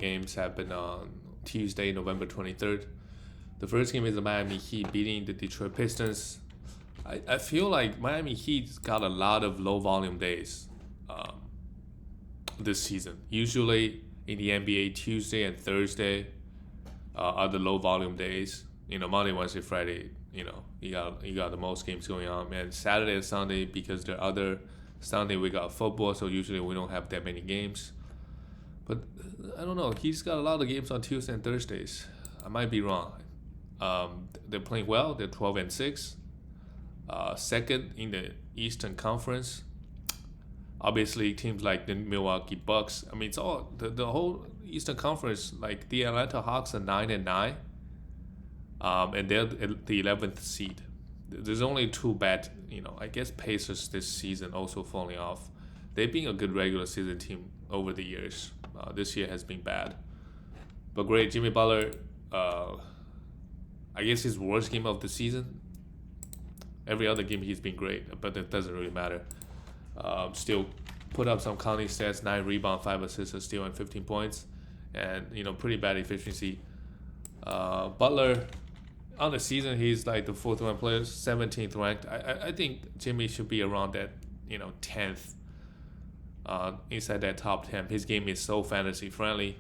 games happen on Tuesday, November 23rd. The first game is the Miami Heat beating the Detroit Pistons. I feel like Miami Heat's got a lot of low volume days this season. Usually in the NBA, Tuesday and Thursday are the low volume days. Monday, Wednesday, Friday, you got the most games going on. And Saturday and Sunday, because there are other Sunday we got football, so usually we don't have that many games. But I don't know. He's got a lot of games on Tuesday and Thursdays. I might be wrong. They're playing well. They're 12-6. Second in the Eastern Conference. Obviously, teams like the Milwaukee Bucks. I mean, it's all the whole Eastern Conference. Like the Atlanta Hawks are 9-9, and they're the 11th seed. There's only two bad. I guess Pacers this season also falling off. They've been a good regular season team over the years. This year has been bad, but great. Jimmy Butler. I guess his worst game of the season. Every other game he's been great, but that doesn't really matter. Still put up some counting stats: 9 rebounds, 5 assists, a steal, and 15 points, and pretty bad efficiency. Butler, on the season he's like the 4th ranked player, 17th ranked. I think Jimmy should be around that 10th, inside that top 10. His game is so fantasy friendly.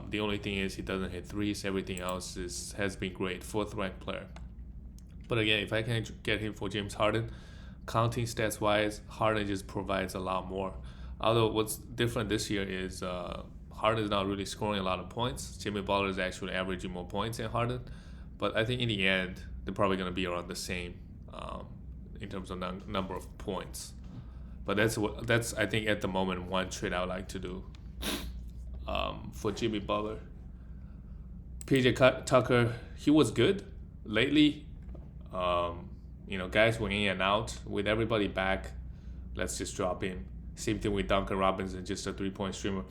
The only thing is he doesn't hit threes. Everything else has been great. 4th ranked player. But again, if I can get him for James Harden, counting stats wise, Harden just provides a lot more. Although what's different this year is Harden is not really scoring a lot of points. Jimmy Butler is actually averaging more points than Harden. But I think in the end, they're probably going to be around the same in terms of number of points. But that's I think at the moment one trade I would like to do for Jimmy Butler. PJ Tucker, he was good lately. Guys went in and out. With everybody back, let's just drop him. Same thing with Duncan Robinson, just a 3-point streamer.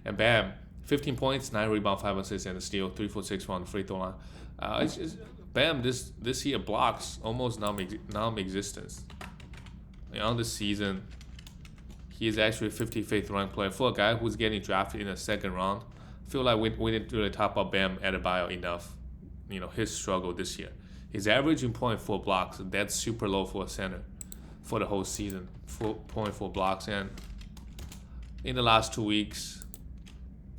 And bam, 15 points, 9 rebounds, 5 assists, and a steal, 3 for 6 from the free throw line. It's just, bam, this year blocks almost non-existence. On the season, he is actually a 55th ranked player. For a guy who's getting drafted in the 2nd round, I feel like we didn't really talk about Bam Adebayo enough. His struggle this year. He's averaging 0.4 blocks. That's super low for a center for the whole season. 0.4 blocks. And in the last 2 weeks,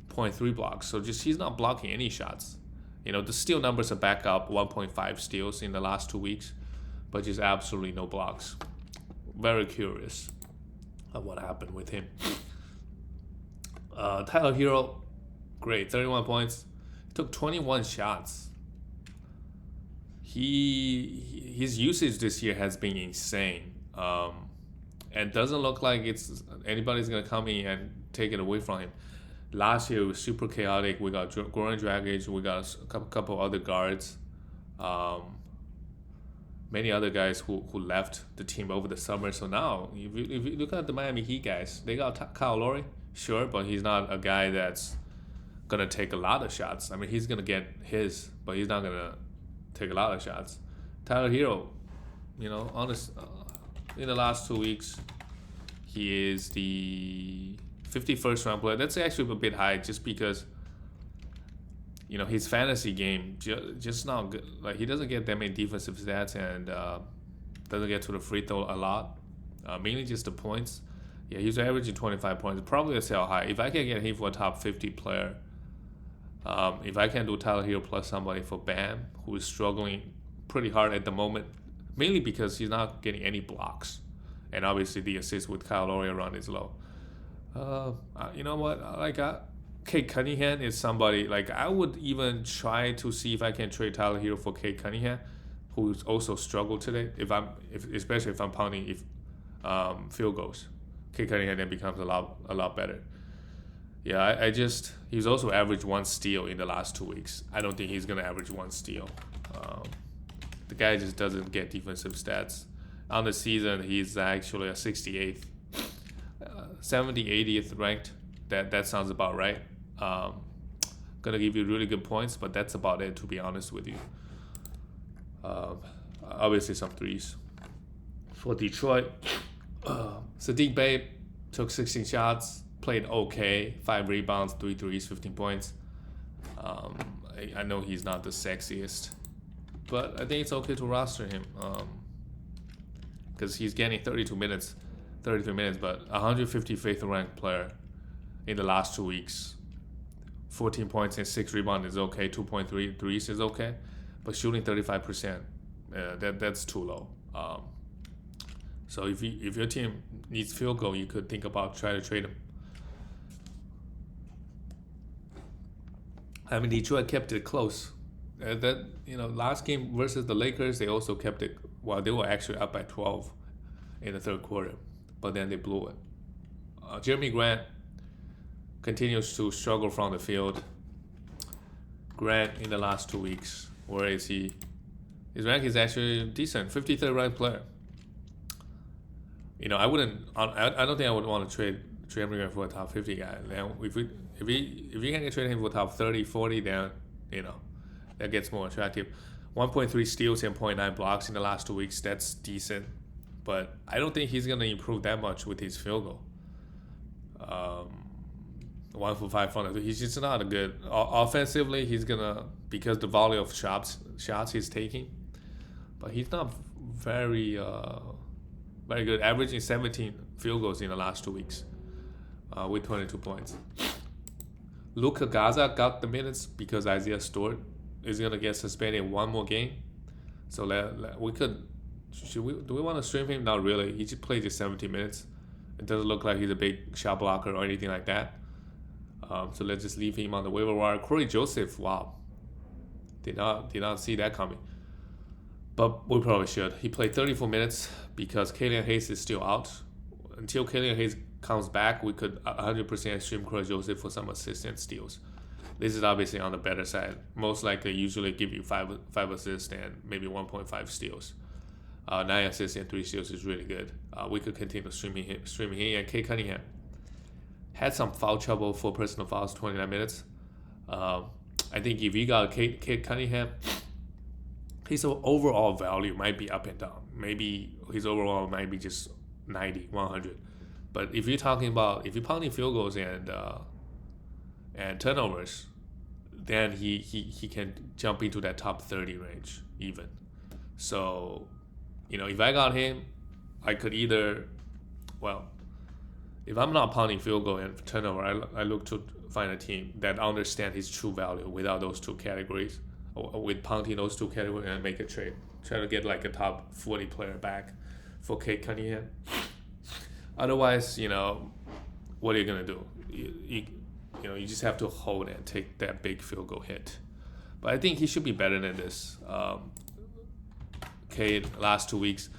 0.3 blocks. So just he's not blocking any shots. The steal numbers are back up, 1.5 steals in the last 2 weeks, but just absolutely no blocks. Very curious of what happened with him. Tyler Hero, great, 31 points. Took 21 shots. His usage this year has been insane, and doesn't look like anybody's gonna come in and take it away from him. Last year it was super chaotic. We got Goran Dragic, we got a couple other guards, many other guys who left the team over the summer. So now, if you look at the Miami Heat guys, they got Kyle Lowry, sure, but he's not a guy that's gonna take a lot of shots. I mean, he's gonna get his, but he's not gonna take a lot of shots. Tyler Hero, honest, in the last 2 weeks, he is the 51st round player. That's actually a bit high, just because his fantasy game just not good. Like, he doesn't get that many defensive stats and doesn't get to the free throw a lot. Mainly just the points. Yeah, he's averaging 25 points. Probably a sell high. If I can get him for a top 50 player. If I can do Tyler Hero plus somebody for Bam, who is struggling pretty hard at the moment, mainly because he's not getting any blocks, and obviously the assist with Kyle Lowry around is low. You know what? Kate Cunningham is somebody, like, I would even try to see if I can trade Tyler Hero for Kate Cunningham, who's also struggled today. Especially if I'm pounding field goals, Kate Cunningham then becomes a lot better. Yeah, he's also averaged 1 steal in the last 2 weeks. I don't think he's going to average 1 steal. The guy just doesn't get defensive stats. On the season, he's actually a 68th, 80th ranked. That sounds about right. Going to give you really good points, but that's about it, to be honest with you. Obviously, some threes. For Detroit, Sadiq Bey took 16 shots. played okay. 5 rebounds, 3 threes, 15 points. I know he's not the sexiest, but I think it's okay to roster him because he's getting 33 minutes, but 155th ranked player in the last 2 weeks. 14 points and 6 rebounds is okay. 2.3 threes is okay, but shooting 35%, that's too low. So if your team needs field goal, you could think about trying to trade him. I mean, Detroit kept it close. Last game versus the Lakers, they also kept it. Well, they were actually up by 12 in the third quarter, but then they blew it. Jeremy Grant continues to struggle from the field. Grant in the last 2 weeks, where is he? His rank is actually decent, 53rd ranked player. I don't think I would want to trade Jeremy Grant for a top 50 guy. Now, if you can trade him for top 30, 40, then that gets more attractive. 1.3 steals and 0.9 blocks in the last 2 weeks. That's decent, but I don't think he's gonna improve that much with his field goal. 1 for 5 from the. He's just not a good offensively. He's gonna, because the volume of shots he's taking, but he's not very good. Averaging 17 field goals in the last 2 weeks, with 22 points. Luka Gaza got the minutes because Isaiah Stewart is gonna get suspended 1 more game. So do we want to stream him? Not really. He just played just 17 minutes. It doesn't look like he's a big shot blocker or anything like that. So let's just leave him on the waiver wire. Corey Joseph, wow, did not see that coming. But we probably should. He played 34 minutes because Killian Hayes is still out. Until Killian Hayes comes back, we could 100% stream Corey Joseph for some assistant steals. This is obviously on the better side. Most likely, usually give you 5 assists and maybe 1.5 steals. 9 assists and 3 steals is really good. We could continue streaming him. And Kate Cunningham had some foul trouble for personal fouls, 29 minutes. I think if you got Kate Cunningham, his overall value might be up and down. Maybe his overall might be just 90, 100. But if you're pounding field goals and turnovers, then he can jump into that top 30 range even. So, if I got him, I could either, if I'm not pounding field goal and turnover, I look to find a team that understands his true value without those 2 categories, or with pounding those 2 categories and make a trade. Try to get like a top 40 player back for Kate Cunningham. Otherwise, what are you gonna do? You just have to hold and take that big field goal hit. But I think he should be better than this. Cade, last 2 weeks,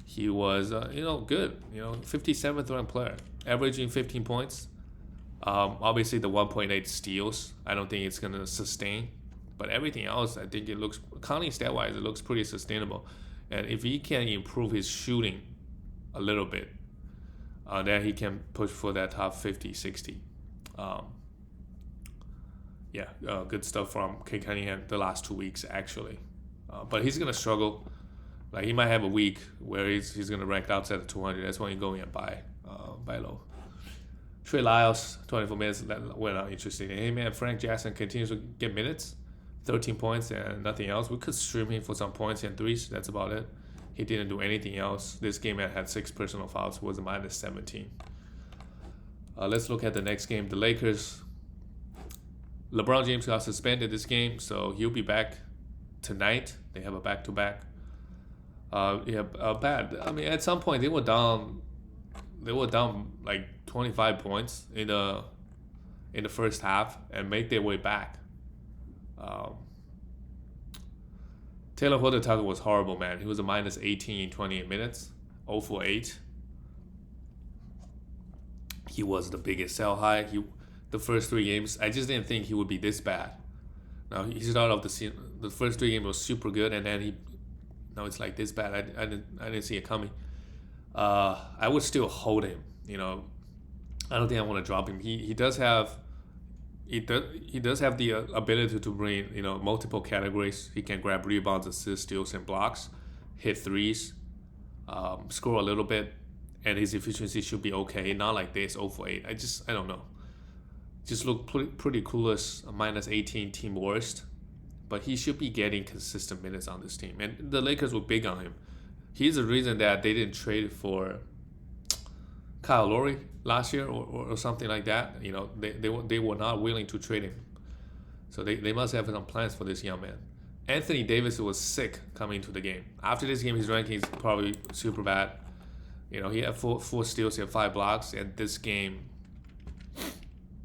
he was good. 57th ranked player, averaging 15 points. Obviously the 1.8 steals, I don't think it's gonna sustain. But everything else, I think it looks, counting stat-wise, it looks pretty sustainable. And if he can improve his shooting a little bit, then he can push for that top 50, 60. Good stuff from Kate Cunningham the last 2 weeks, actually. But he's going to struggle. Like, he might have a week where he's going to rank outside of 200. That's when you go in and buy low. Trey Lyles, 24 minutes, we're not interested in him. And Frank Jackson continues to get minutes. 13 points and nothing else. We could stream him for some points and threes. That's about it. He didn't do anything else. This game had 6 personal fouls. Was a minus 17. Let's look at the next game. The Lakers. LeBron James got suspended this game, so he'll be back tonight. They have a back-to-back. Bad. I mean, at some point they were down like 25 points in the first half and make their way back. Taylor Horton-Tucker was horrible, man. He was a minus 18 in 28 minutes, 0 for 8. He was the biggest sell high. The first 3 games, I just didn't think he would be this bad. Now he started off the season. The first 3 games was super good, and then now it's like this bad. I didn't see it coming. I would still hold him. I don't think I want to drop him. He does have the ability to bring multiple categories. He can grab rebounds, assists, steals, and blocks, hit threes, score a little bit, and his efficiency should be okay. Not like this 0 for 8. I don't know. Just look pretty clueless. Minus 18, team worst. But he should be getting consistent minutes on this team. And the Lakers were big on him. He's the reason that they didn't trade for Kyle Lowry last year or something like that. You know, they were not willing to trade him. So they must have some plans for this young man. Anthony Davis was sick coming into the game. After this game, his ranking is probably super bad. You know, he had four steals, he had 5 blocks, and this game,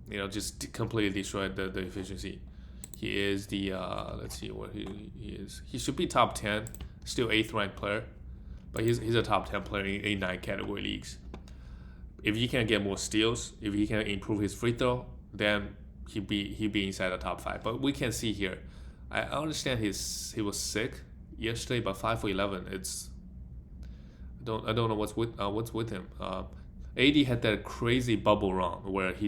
you know, just completely destroyed the efficiency. He is the let's see what he is. He should be top 10, still 8th ranked player, but he's a top 10 player in 9 category leagues. If he can get more steals, if he can improve his free throw, then he'd be inside the top 5. But we can see here, I understand he was sick yesterday, but 5 for 11. I don't know what's with him. AD had that crazy bubble run where he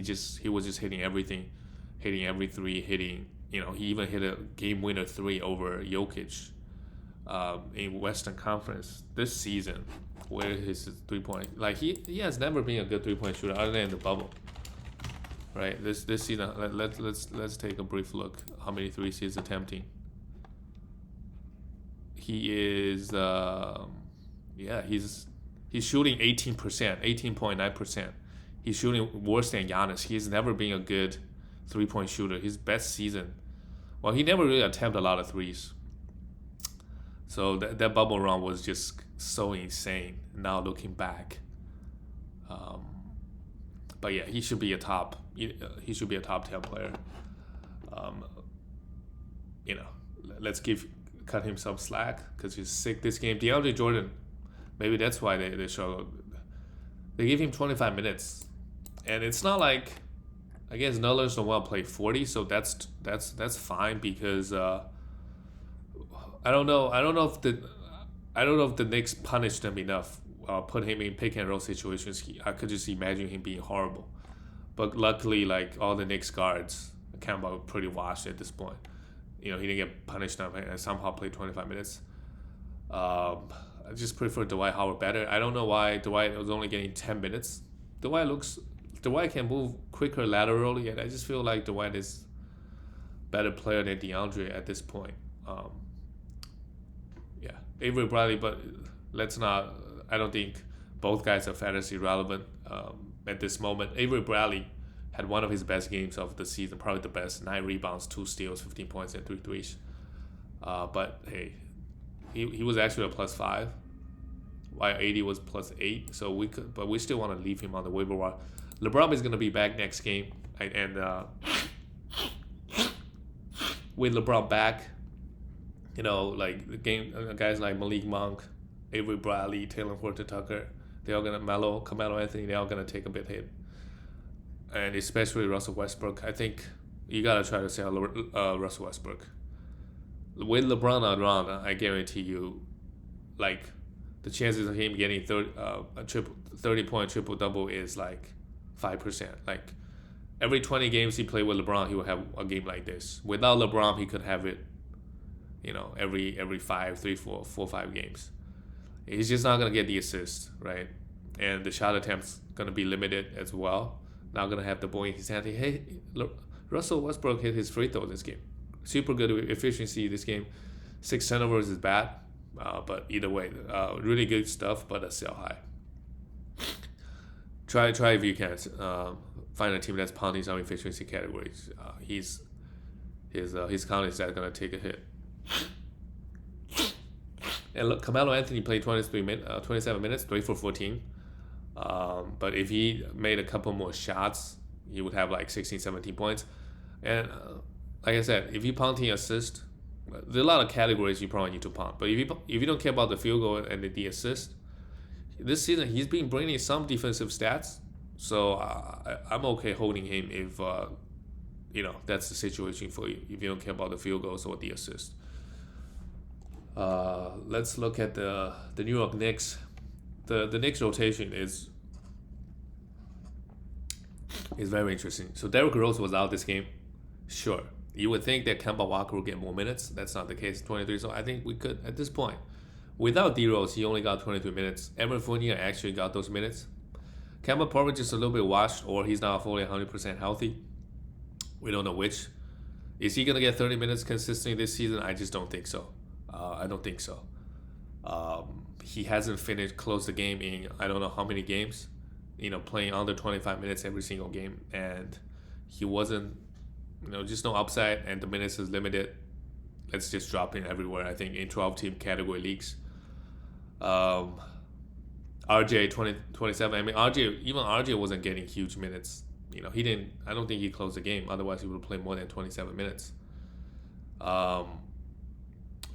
was just hitting everything, hitting every three, hitting. You know, he even hit a game winner 3 over Jokic in Western Conference this season, where his 3-point, like he has never been a good 3-point shooter other than the bubble. Right, this season, let's take a brief look how many threes he's attempting. He is he's shooting 18%, 18.9%. He's shooting worse than Giannis. He's never been a good 3-point shooter. His best season, well, he never really attempted a lot of threes. So that bubble run was just so insane. Now looking back, but yeah, he should be a top 10 player. You know, let's cut him some slack because he's sick this game. DeAndre Jordan, maybe that's why they struggled. They gave him 25 minutes, and it's not like, I guess Nullers don't want to play 40, so that's fine because I don't know if the Knicks punished them enough. Put him in pick and roll situations. I could just imagine him being horrible. But luckily, like all the Knicks guards, Kemba were pretty washed at this point. You know, he didn't get punished enough and somehow played 25 minutes. I just prefer Dwight Howard better. I don't know why Dwight was only getting 10 minutes. Dwight can move quicker laterally, and I just feel like Dwight is better player than DeAndre at this point. Yeah, Avery Bradley, but let's not. I don't think both guys are fantasy relevant at this moment. Avery Bradley had one of his best games of the season, probably the best. 9 rebounds, 2 steals, 15 points, and 3 threes. But hey, he was actually a +5, while 80 was +8. So we still want to leave him on the waiver wire. LeBron is gonna be back next game, and with LeBron back, you know, like the game guys like Malik Monk, Avery Bradley, Taylor Horton-Tucker, they're all gonna Carmelo Anthony, they're all gonna take a bit hit, and especially Russell Westbrook. I think you gotta try to sell Russell Westbrook. With LeBron around, I guarantee you, like the chances of him getting 30-point triple-double is like 5%. Like every 20 games he played with LeBron, he will have a game like this. Without LeBron, he could have it, you know, every 5 games. He's just not gonna get the assist, right? And the shot attempts gonna be limited as well. Not gonna have the ball in his hand. Hey, Russell Westbrook hit his free throw this game. Super good efficiency this game. 6 turnovers is bad, but either way, really good stuff. But a sell high. Try if you can. Find a team that's pounding some efficiency categories. His count is gonna take a hit. And look, Carmelo Anthony played 27 minutes, 3 for 14. But if he made a couple more shots, he would have like 16, 17 points. And like I said, if you punting assist, there are a lot of categories you probably need to punt. But if you don't care about the field goal and the assist, this season he's been bringing some defensive stats. So I'm okay holding him if you know that's the situation for you. If you don't care about the field goals or the assist. Let's look at the New York Knicks. The Knicks rotation is very interesting. So Derrick Rose was out this game. Sure, you would think that Kemba Walker will get more minutes. That's not the case. 23. So I think we could at this point, Without D-Rose, he only got 23 minutes. Evan Fournier actually got those minutes. Kemba probably just a little bit washed, or he's not fully 100% healthy. We don't know which. Is he going to get 30 minutes consistently this season? I just don't think so. I don't think so. He hasn't closed the game in I don't know how many games, playing under 25 minutes every single game. And he wasn't, just no upside, and the minutes is limited. Let's just drop him everywhere, I think, in 12-team category leagues. RJ 27. I mean, RJ wasn't getting huge minutes. He didn't. I don't think he closed the game. Otherwise, he would have played more than 27 minutes. The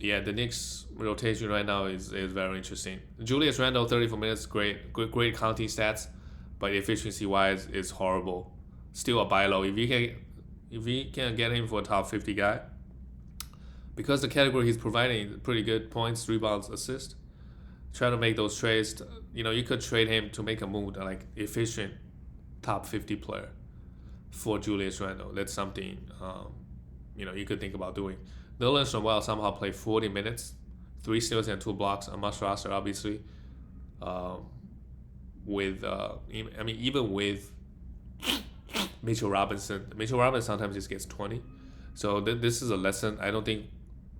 Knicks rotation right now is very interesting. Julius Randle 34 minutes, great counting stats, but efficiency wise is horrible. Still a buy low. If you can get him for a top 50 guy, because the category he's providing pretty good points, rebounds, assists. Try to make those trades. You could trade him to make a move like efficient top 50 player for Julius Randle. That's something you could think about doing. Nerlens Noel somehow played 40 minutes, 3 steals and 2 blocks, a must roster obviously. Even with Mitchell Robinson sometimes just gets 20. So this is a lesson. I don't think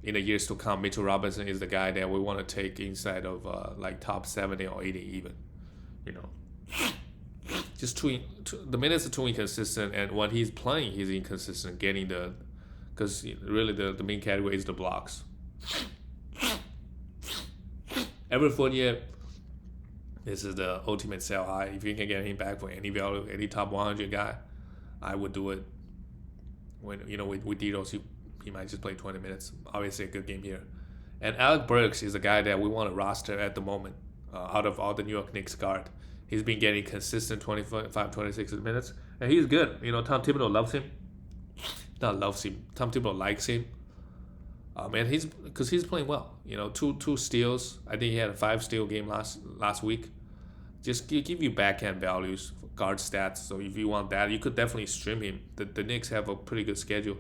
in the years to come, Mitchell Robinson is the guy that we want to take inside of like top 70 or 80 even. Just the minutes are too inconsistent, and when he's playing, he's inconsistent because really the main category is the blocks. Avery Fournier, this is the ultimate sell high. If you can get him back for any value, any top 100 guy, I would do it. When with D-Rose, he might just play 20 minutes. Obviously, a good game here. And Alec Burks is a guy that we want to roster at the moment. Out of all the New York Knicks guard, he's been getting consistent 25, 26 minutes, and he's good. Tom Thibodeau loves him. Not loves him. Tom Thibodeau likes him. And he's playing well. Two steals. I think he had a 5-steal game last week. Just give you backhand values, guard stats. So if you want that, you could definitely stream him. The Knicks have a pretty good schedule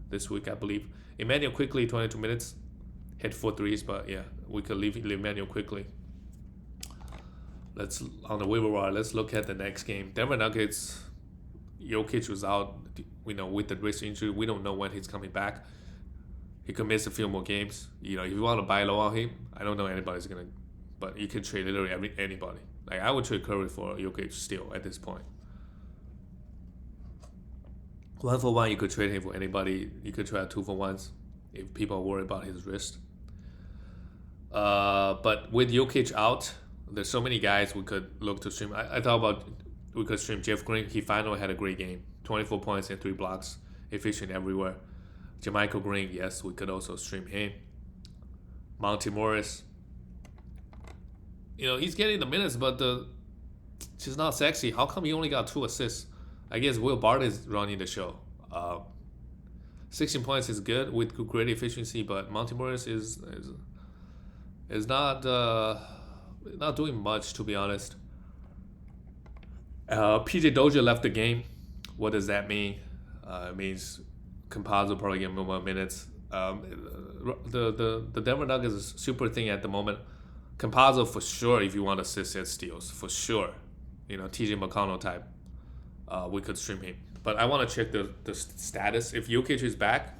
this week, I believe. Emmanuel Quickly, 22 minutes, hit 4 threes, but yeah, we could leave Emmanuel Quickly. On the waiver wire, let's look at the next game. Denver Nuggets, Jokic was out, with the wrist injury. We don't know when he's coming back. He could miss a few more games. If you want to buy low on him, I don't know anybody's gonna, but you can trade literally anybody. Like I would trade Curry for Jokic still at this point. 1-for-1, you could trade him for anybody. You could trade 2-for-1s if people are worried about his wrist. But with Jokic out, there's so many guys we could look to stream. I thought about we could stream Jeff Green. He finally had a great game. 24 points and 3 blocks. Efficient everywhere. JaMychal Green, yes, we could also stream him. Monty Morris. He's getting the minutes, but just not sexy. How come he only got 2 assists? I guess Will Barton is running the show. 16 points is good with great efficiency, but Monty Morris is not doing much, to be honest. PJ Dozier left the game. What does that mean? It means Campazzo probably get more minutes. The Denver Nuggets is super thing at the moment. Campazzo for sure. If you want assists and steals, for sure. TJ McConnell type. We could stream him. But I want to check the status. If Jokic is back,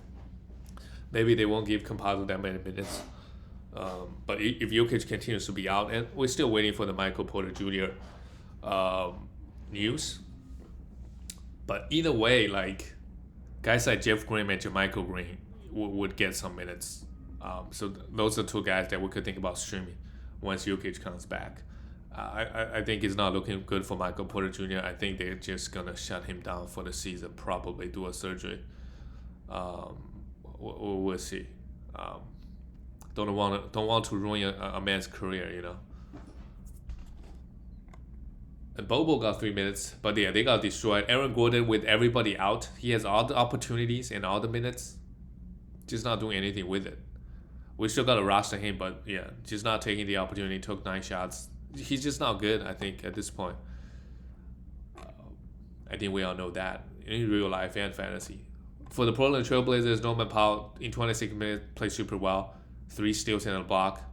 maybe they won't give Campazzo that many minutes. But if Jokic continues to be out, and we're still waiting for the Michael Porter Jr. News. But either way, like guys like Jeff Green and JaMychal Green would get some minutes. So those are 2 guys that we could think about streaming once Jokic comes back. I think it's not looking good for Michael Porter Jr. I think they're just gonna shut him down for the season. Probably do a surgery. We'll see. Don't want to ruin a man's career, And Bobo got 3 minutes, but yeah, they got destroyed. Aaron Gordon with everybody out, he has all the opportunities and all the minutes, just not doing anything with it. We still got to roster him, but yeah, just not taking the opportunity. Took 9 shots. He's just not good, I think, at this point. I think we all know that in real life and fantasy. For the Portland Trailblazers, Norman Powell in 26 minutes played super well. 3 steals and a block.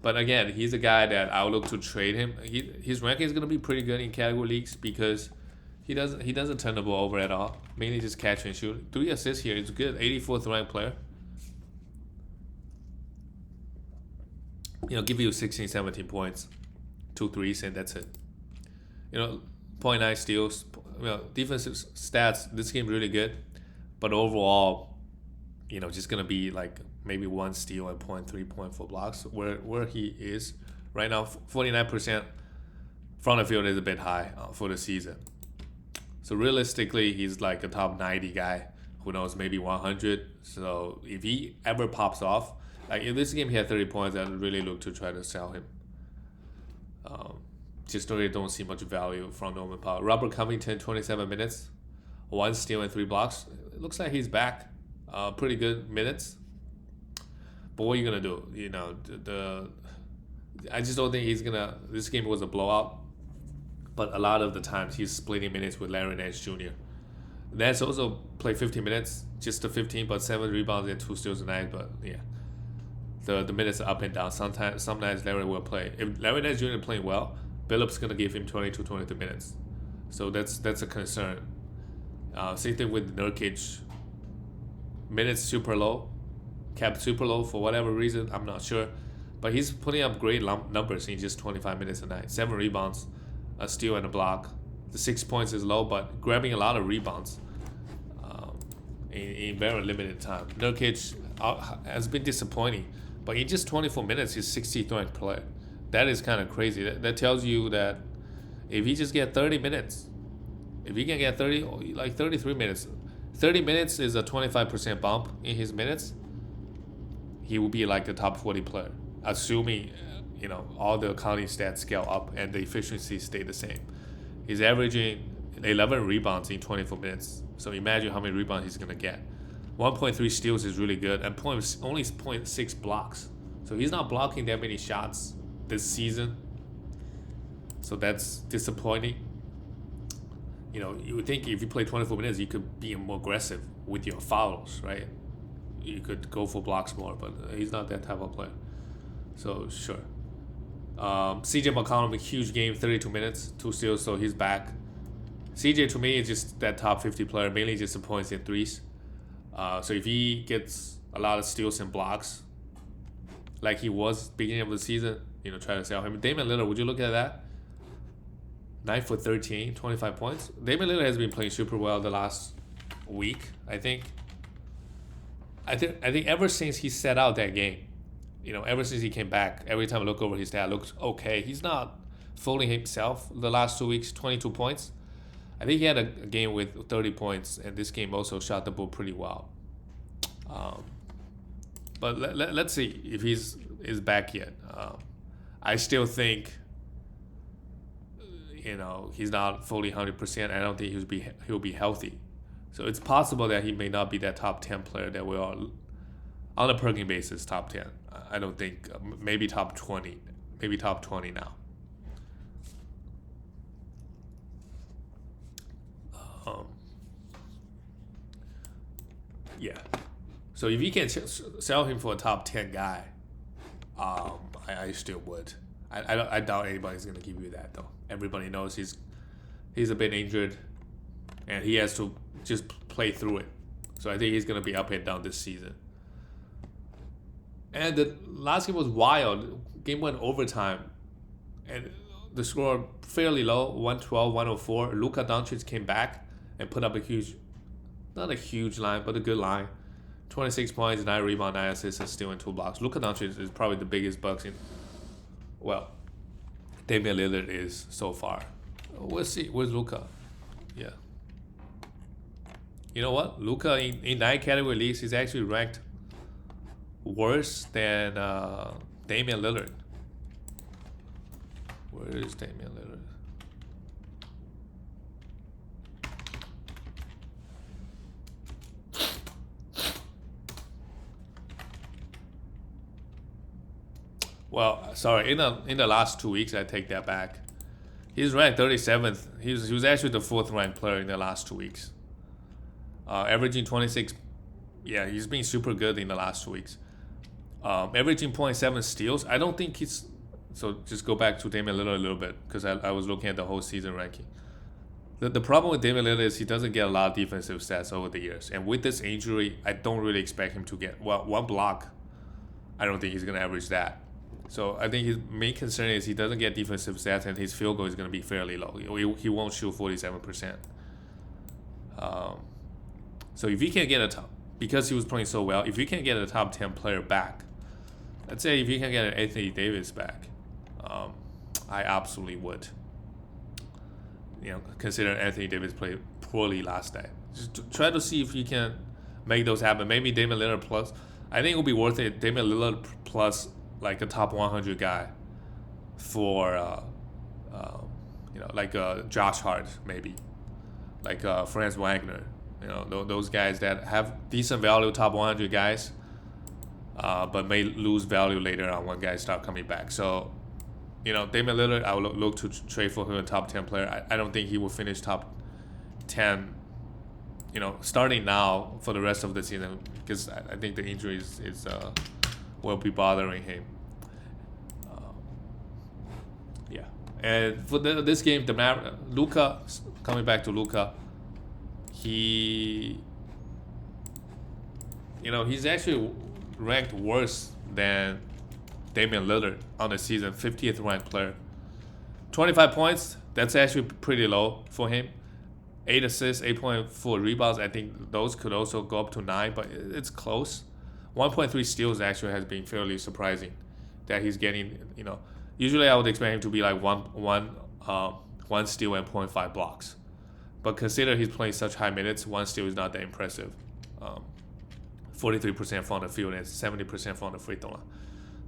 But again, he's a guy that I'll look to trade him. His ranking is gonna be pretty good in category leagues because he doesn't turn the ball over at all. Mainly just catch and shoot. 3 assists here. It's good. 84th ranked player. Give you 16, 17 points, 2 threes, and that's it. 0.9 steals. Defensive stats. This game really good, but overall, just gonna be like maybe 1 steal and 0.3, 0.4 blocks. Where he is right now, 49% front of field is a bit high for the season. So realistically, he's like a top 90 guy. Who knows, maybe 100. So if he ever pops off, like in this game he had 30 points, I'd really look to try to sell him. Just really don't see much value from Norman Powell. Robert Covington, 27 minutes, 1 steal and 3 blocks. It looks like he's back. Pretty good minutes. But what are you gonna do? I just don't think he's gonna. This game was a blowout. But a lot of the times he's splitting minutes with Larry Nance Jr. Nance also played 15 minutes, just the 15, but 7 rebounds and 2 steals a night. But yeah, the minutes are up and down. Some nights Larry will play. If Larry Nance Jr. playing well, Billups gonna give him 22, 23 minutes. So that's a concern. Same thing with Nurkic. Minutes super low, kept super low for whatever reason. I'm not sure, but he's putting up great numbers in just 25 minutes a night. 7 rebounds. A steal and a block. The 6 points is low, but grabbing a lot of rebounds in very limited time. Nurkic has been disappointing, but in just 24 minutes, he's 60th ranked player. That is kind of crazy. That tells you that if he just get 30 minutes, if he can get 33 minutes, 30 minutes is a 25% bump in his minutes, he will be like a top 40 player, assuming all the counting stats scale up and the efficiency stay the same. He's averaging 11 rebounds in 24 minutes. So imagine how many rebounds he's gonna get. 1.3 steals is really good, and only 0.6 blocks. So he's not blocking that many shots this season. So that's disappointing. You would think if you play 24 minutes, you could be more aggressive with your fouls, right? You could go for blocks more, but he's not that type of player. So sure. CJ McConnell, a huge game, 32 minutes, 2 steals, so he's back. CJ to me is just that top 50 player, mainly just the points and threes. So if he gets a lot of steals and blocks, like he was beginning of the season, try to sell him. Damian Lillard, would you look at that? 9 for 13, 25 points. Damian Lillard has been playing super well the last week, I think. I think ever since he set out that game, ever since he came back, every time I look over his stat, looks okay. He's not fooling himself the last 2 weeks, 22 points. I think he had a game with 30 points, and this game also shot the ball pretty well. But let's see if he's back yet. I still think, he's not fully 100%. I don't think he'll be healthy. So it's possible that he may not be that top 10 player that we are on a per game basis, top 10. I don't think, maybe top 20, maybe top 20 now. Yeah. So if you can sell him for a top 10 guy, I still would. I doubt anybody's gonna give you that though. Everybody knows he's a bit injured, and he has to just play through it. So I think he's gonna be up and down this season. And the last game was wild. Game went overtime, and the score fairly low, 112, 104. Luka Doncic came back and put up not a huge line, but a good line. 26 points, 9 rebounds, 9 assists, and steal and 2 blocks. Luka Doncic is probably the biggest bucks in. Well, Damian Lillard is so far. We'll see. Where's Luka? Yeah. You know what? Luka in 9 category leagues, he's actually ranked worse than Damian Lillard. Where is Damian Lillard? Well, sorry. In the last 2 weeks, I take that back. He's ranked 37th. He was actually the 4th ranked player in the last 2 weeks. Averaging 26. Yeah, he's been super good in the last 2 weeks. averaging 0.7 steals. I don't think he's. So just go back to Damian Lillard a little bit because I was looking at the whole season ranking. The problem with Damian Lillard is he doesn't get a lot of defensive stats over the years. And with this injury, I don't really expect him to get, well, one block. I don't think he's going to average that. So I think his main concern is he doesn't get defensive stats and his field goal is going to be fairly low. He won't shoot 47%. So if he can get a top, because he was playing so well, if you can get a top 10 player back, let's say if you can get an Anthony Davis back, I absolutely would. Consider Anthony Davis played poorly last night. Just try to see if you can make those happen. Maybe Damian Lillard plus. I think it would be worth it. Damian Lillard plus like a top 100 guy for, like Josh Hart maybe, like Franz Wagner. Those guys that have decent value, top 100 guys, but may lose value later on when guys start coming back. So, Damian Lillard, I will look to trade for him a top 10 player. I don't think he will finish top 10, starting now for the rest of the season because I think the injuries will be bothering him. Yeah. And for this game, Luka, coming back to Luka, he's actually ranked worse than Damian Lillard on the season, 50th ranked player. 25 points, that's actually pretty low for him. 8 assists, 8.4 rebounds. I think those could also go up to 9, but it's close. 1.3 steals actually has been fairly surprising that he's getting, Usually I would expect him to be like one steal and 0.5 blocks. But consider he's playing such high minutes, 1 steal is not that impressive. 43% from the field and 70% from the free throw line.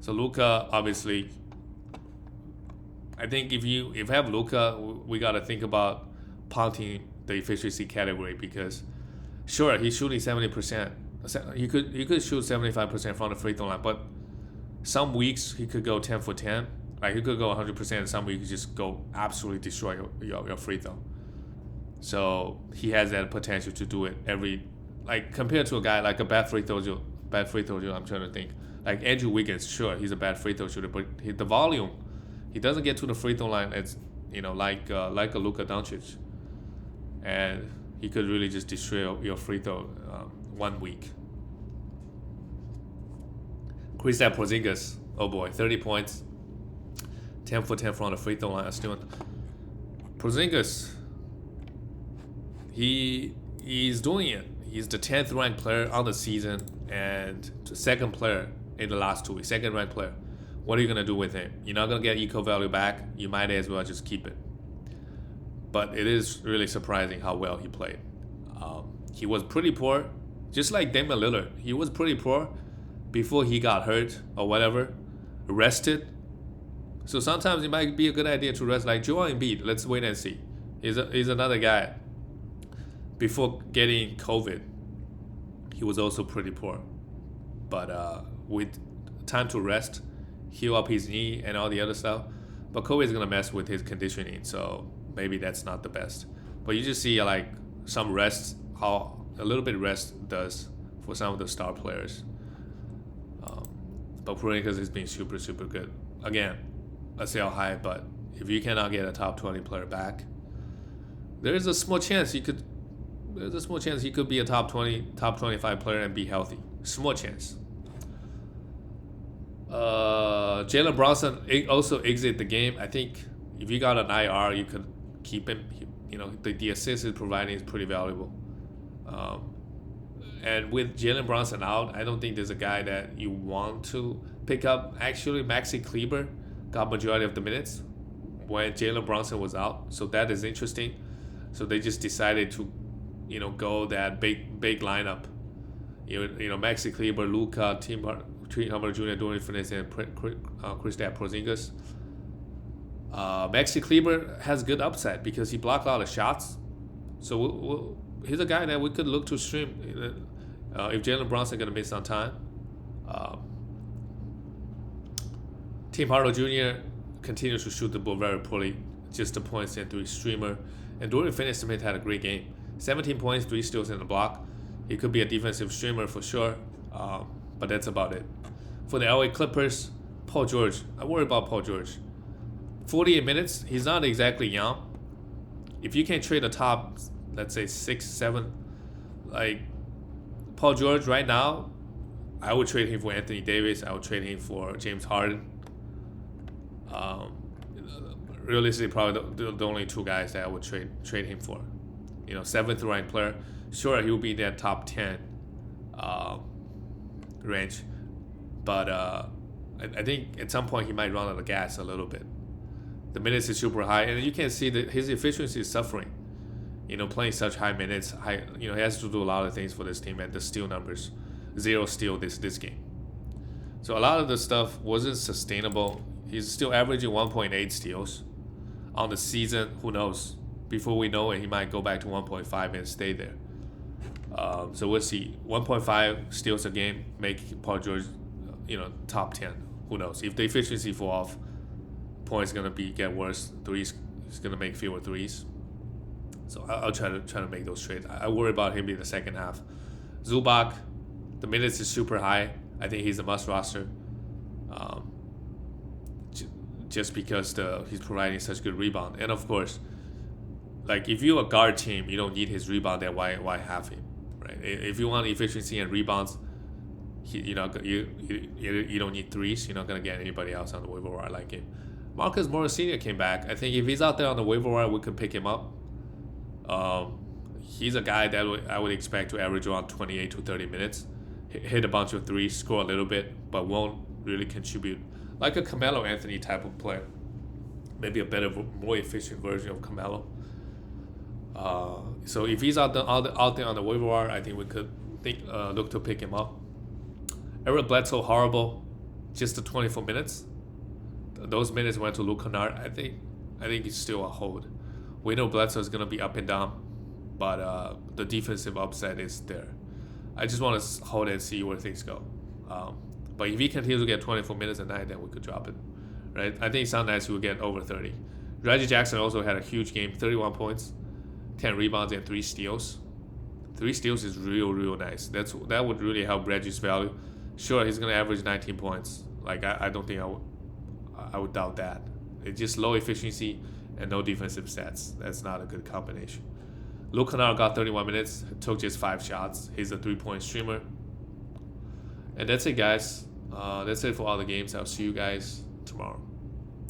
So Luka, obviously, I think if you have Luka, we got to think about punting the efficiency category because, sure, he's shooting 70%. He could shoot 75% from the free throw line, but some weeks he could go 10 for 10. Like he could go 100%, and some weeks he just go absolutely destroy your free throw. So he has that potential to do it compared to a guy like a bad free throw shooter, I'm trying to think. Like Andrew Wiggins, sure, he's a bad free throw shooter, but the volume, he doesn't get to the free throw line as like a Luka Doncic, and he could really just destroy your free throw 1 week. Kristaps Porzingis, oh boy, 30 points, 10 for 10 from the free throw line. Porzingis, he's doing it. He's the 10th ranked player on the season and the second player in the last 2 weeks, second ranked player. What are you going to do with him? You're not going to get equal value back. You might as well just keep it. But it is really surprising how well he played. He was pretty poor, just like Damian Lillard. He was pretty poor before he got hurt or whatever, rested. So sometimes it might be a good idea to rest, like Joel Embiid. Let's wait and see. He's another guy. Before getting COVID, he was also pretty poor. But with time to rest, heal up his knee and all the other stuff. But COVID is going to mess with his conditioning, so maybe that's not the best. But you just see like some rest, how a little bit rest does for some of the star players. But Porzingis has been super, super good. Again, a sell high, but if you cannot get a top 20 player back, there's a small chance he could be a top 20, top 25 player and be healthy. Small chance. Jalen Brunson also exit the game. I think if you got an IR, you could keep him. The assist he's providing is pretty valuable. And with Jalen Brunson out, I don't think there's a guy that you want to pick up. Actually, Maxi Kleber got majority of the minutes when Jalen Brunson was out, so that is interesting. So they just decided to, go that big lineup. Maxi Kleber, Luka, Tim Hardaway Jr., Dorian Finney-Smith, and Kristaps Porzingis. Maxi Kleber has good upside because he blocked a lot of shots. So he's a guy that we could look to stream if Jalen Brunson going to miss on time. Tim Hardaway Jr. continues to shoot the ball very poorly, just a points and 3 streamer. And Dorian Finney-Smith had a great game. 17 points, 3 steals in the block. He could be a defensive streamer for sure, but that's about it. For the LA Clippers, Paul George. I worry about Paul George. 48 minutes. He's not exactly young. If you can trade the top, let's say 6, 7, like Paul George right now, I would trade him for Anthony Davis. I would trade him for James Harden. Realistically, probably the only 2 guys that I would trade him for. 7th ranked player. Sure, he will be in that top 10 range, but I think at some point he might run out of gas a little bit. The minutes is super high, and you can see that his efficiency is suffering. Playing such high minutes, he has to do a lot of things for this team, and the steal numbers, 0 steal this game. So a lot of the stuff wasn't sustainable. He's still averaging 1.8 steals on the season. Who knows? Before we know it, he might go back to 1.5 and stay there. So we'll see. 1.5 steals a game make Paul George, top 10. Who knows? If the efficiency fall off, points gonna get worse. Threes, he's gonna make fewer threes. So I'll try to make those trades. I worry about him in the second half. Zubac, the minutes is super high. I think he's a must roster. Just because he's providing such good rebound, and of course, like if you're a guard team, you don't need his rebound. Then why have him, right? If you want efficiency and rebounds, you don't need threes. You're not gonna get anybody else on the waiver wire like him. Marcus Morris Sr. came back. I think if he's out there on the waiver wire, we could pick him up. He's a guy that I would expect to average around 28 to 30 minutes, hit a bunch of threes, score a little bit, but won't really contribute. Like a Carmelo Anthony type of player. Maybe a better, more efficient version of Carmelo. So if he's out there on the waiver wire, I think we could look to pick him up. Eric Bledsoe, horrible. Just the 24 minutes. Those minutes went to Luke Kennard. I think it's still a hold. We know Bledsoe is going to be up and down, but the defensive upside is there. I just want to hold and see where things go. But if he continues to get 24 minutes a night, then we could drop it, right? I think some nights he will get over 30. Reggie Jackson also had a huge game, 31 points, 10 rebounds, and 3 steals. 3 steals is real nice. That would really help Reggie's value. Sure, he's gonna average 19 points. Like I don't think I would doubt that. It's just low efficiency and no defensive stats. That's not a good combination. Luke Kennard got 31 minutes, took just 5 shots. He's a 3-point streamer. And that's it, guys. That's it for all the games. I'll see you guys tomorrow.